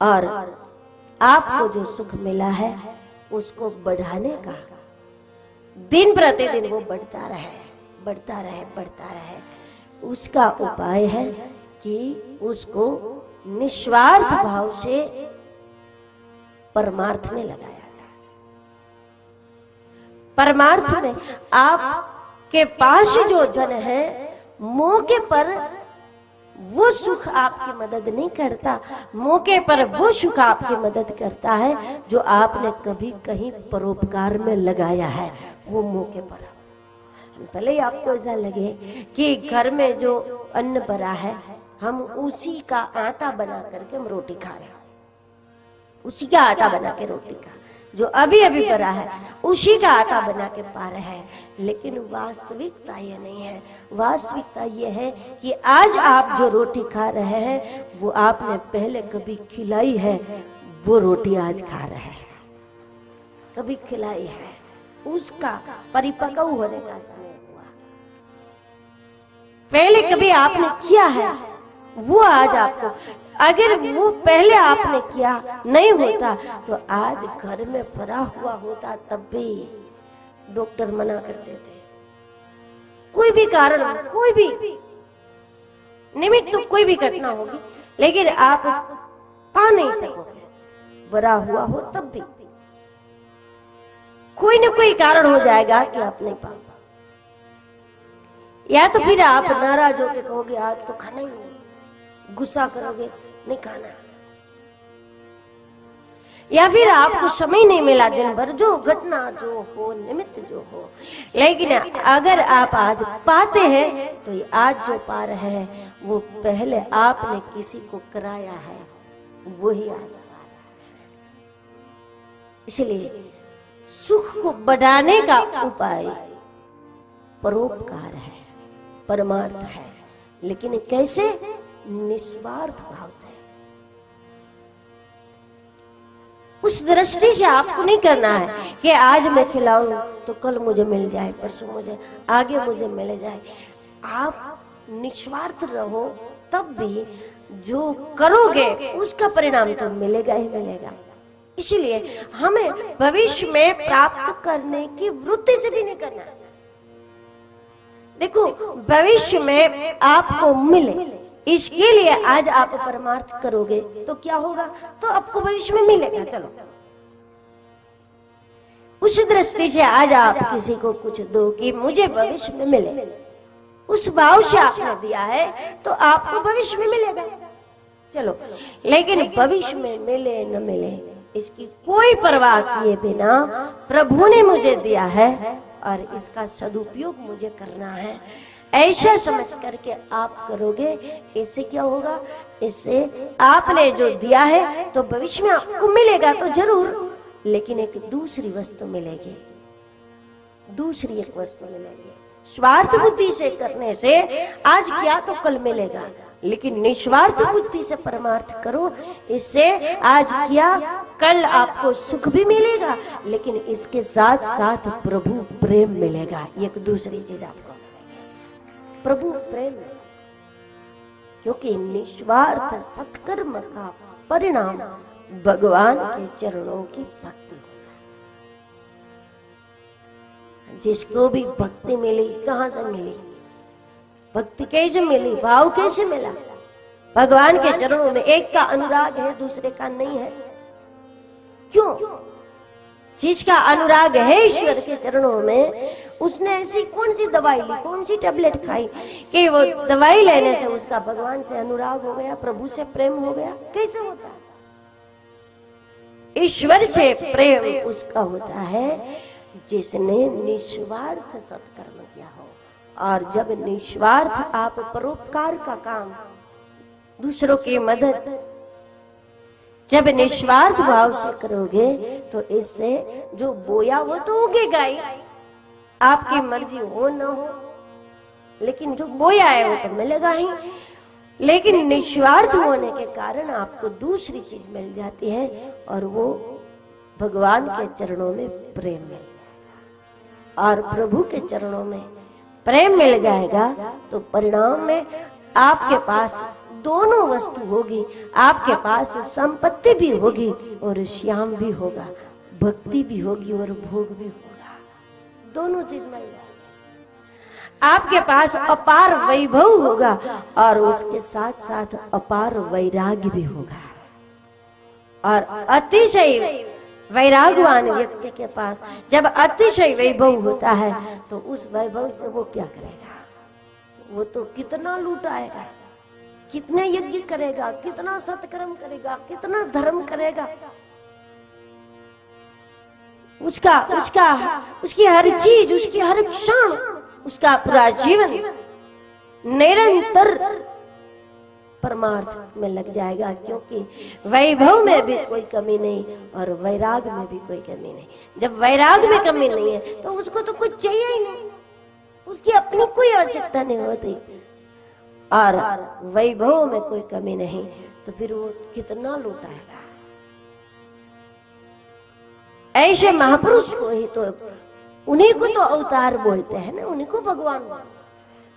और आपको जो सुख मिला है उसको बढ़ाने का, दिन प्रतिदिन वो बढ़ता रहे, बढ़ता रहे, बढ़ता रहे, उसका उपाय है कि उसको निस्वार्थ भाव से परमार्थ में लगाया जाए। परमार्थ में आपके पास जो धन है, मौके पर वो सुख आपकी मदद नहीं करता, मौके पर वो सुख आपकी मदद करता है जो आपने कभी कहीं परोपकार में लगाया है। वो मौके पर पहले ही आपको ऐसा लगे कि घर में जो अन्न भरा है हम उसी का आटा बना करके हम रोटी खा रहे हैं, उसी का आटा बना के रोटी खा, जो अभी अभी भरा है उसी का आटा बना के पा रहे हैं। लेकिन वास्तविकता ये नहीं है। वास्तविकता ये है कि आज आप जो रोटी खा रहे हैं वो आपने पहले कभी खिलाई है, वो रोटी आज खा रहे हैं, कभी खिलाई है, उसका परिपक्व होने का समय हुआ, पहले कभी आपने किया है, वो आज आपको, अगर वो पहले आपने किया नहीं होता तो आज घर में भरा हुआ होता, तब भी डॉक्टर मना करते थे। कोई भी कारण, कोई भी निमित्त, तो कोई भी घटना होगी, लेकिन आप पा नहीं सकोगे, भरा हुआ हो तब भी कोई न कोई कारण हो जाएगा कि आप नहीं पा, या तो फिर आप नाराज होकर कहोगे आज तो खाना ही नहीं, गुस्सा करोगे नहीं खाना, या फिर आपको समय नहीं मिला दिन भर, जो घटना जो हो, निमित्त जो हो। लेकिन अगर आप आज पाते हैं तो आज जो पा रहे हैं वो पहले आपने किसी को कराया है, वही आज पा रहा है। इसलिए सुख को बढ़ाने का उपाय परोपकार है, परमार्थ है, लेकिन कैसे? निस्वार्थ भाव से। उस दृष्टि से आपको नहीं करना है कि आज मैं खिलाऊं तो कल मुझे मिल जाए, परसों मुझे, आगे मुझे मिल जाए। आप निस्वार्थ रहो, तब भी जो करोगे उसका परिणाम तो मिलेगा ही मिलेगा। इसलिए हमें भविष्य में प्राप्त करने की वृत्ति से भी नहीं करना है। देखो, भविष्य में आपको मिले, इसके लिए आज आप परमार्थ करोगे तो क्या होगा? तो आपको भविष्य में मिलेगा। चलो, उस दृष्टि से आज आप किसी को कुछ दो कि मुझे भविष्य में मिले, उस भाव से आपने दिया है तो आपको भविष्य में मिलेगा। चलो, लेकिन भविष्य में मिले न मिले इसकी कोई परवाह किए बिना प्रभु ने मुझे दिया है और इसका सदुपयोग मुझे करना है, ऐसा समझ करके आप करोगे। इससे क्या होगा? इससे आपने जो दिया है तो भविष्य में आपको मिलेगा तो जरूर, लेकिन एक दूसरी वस्तु मिलेगी, दूसरी एक वस्तु मिलेगी। स्वार्थ बुद्धि से करने से आज किया तो कल मिलेगा, लेकिन निस्वार्थ बुद्धि से परमार्थ करो, इससे आज किया कल आपको सुख भी मिलेगा, लेकिन इसके साथ साथ प्रभु प्रेम मिलेगा। एक दूसरी चीज आपको मिलेगी, प्रभु प्रेम, क्योंकि निस्वार्थ सत्कर्म का परिणाम भगवान के चरणों की भक्ति होता है। जिसको भी भक्ति मिली, कहां से मिली? भक्ति कैसे मिली? भाव कैसे मिला? भगवान के चरणों में एक का अनुराग है, दूसरे का नहीं है। क्यों? जिसका अनुराग है ईश्वर के चरणों में, उसने ऐसी कौन सी दवाई ली, कौन सी टेबलेट खाई कि वो दवाई लेने से उसका भगवान से अनुराग हो गया, प्रभु से प्रेम हो गया? कैसे होता है? ईश्वर से प्रेम उसका होता है जिसने निस्वार्थ सत्कर्म किया हो। और जब निस्वार्थ आप परोपकार का काम, दूसरों की मदद, जब निस्वार्थ भाव से करोगे तो इससे जो बोया वो तो उगेगा ही, आपकी मर्जी हो न हो, लेकिन जो बोया है वो तो मिलेगा ही। लेकिन निस्वार्थ होने के कारण आपको दूसरी चीज मिल जाती है और वो भगवान के चरणों में प्रेम मिल जाएगा। और प्रभु के चरणों में प्रेम मिल जाएगा तो परिणाम में आपके पास दोनों वस्तु होगी, आपके पास संपत्ति भी होगी और श्याम भी होगा, भक्ति भी होगी और भोग भी होगा, दोनों चीज मिल जाएगी। आपके पास अपार वैभव होगा और उसके साथ साथ अपार वैराग्य भी होगा। और अतिशय वैराग्यवान व्यक्ति के पास जब अतिशय वैभव होता है तो उस वैभव से वो क्या करेगा? वो तो कितना लूटाएगा, कितने यज्ञ करेगा, कितना सत्कर्म करेगा, कितना धर्म करेगा, उसकी हर चीज, उसकी हर क्षण, उसका पूरा जीवन निरंतर परमार्थ में लग जाएगा, क्योंकि वैभव में भी कोई कमी नहीं और वैराग में भी कोई कमी नहीं। जब वैराग में कमी नहीं है तो उसको तो कुछ चाहिए ही नहीं, उसकी अपनी कोई आवश्यकता नहीं होती। और वैभव में कोई कमी नहीं तो फिर वो कितना लूटाएगा। ऐसे महापुरुष को ही तो, उन्हीं को तो अवतार बोलते हैं ना, उन्हीं को भगवान बोलते हैं।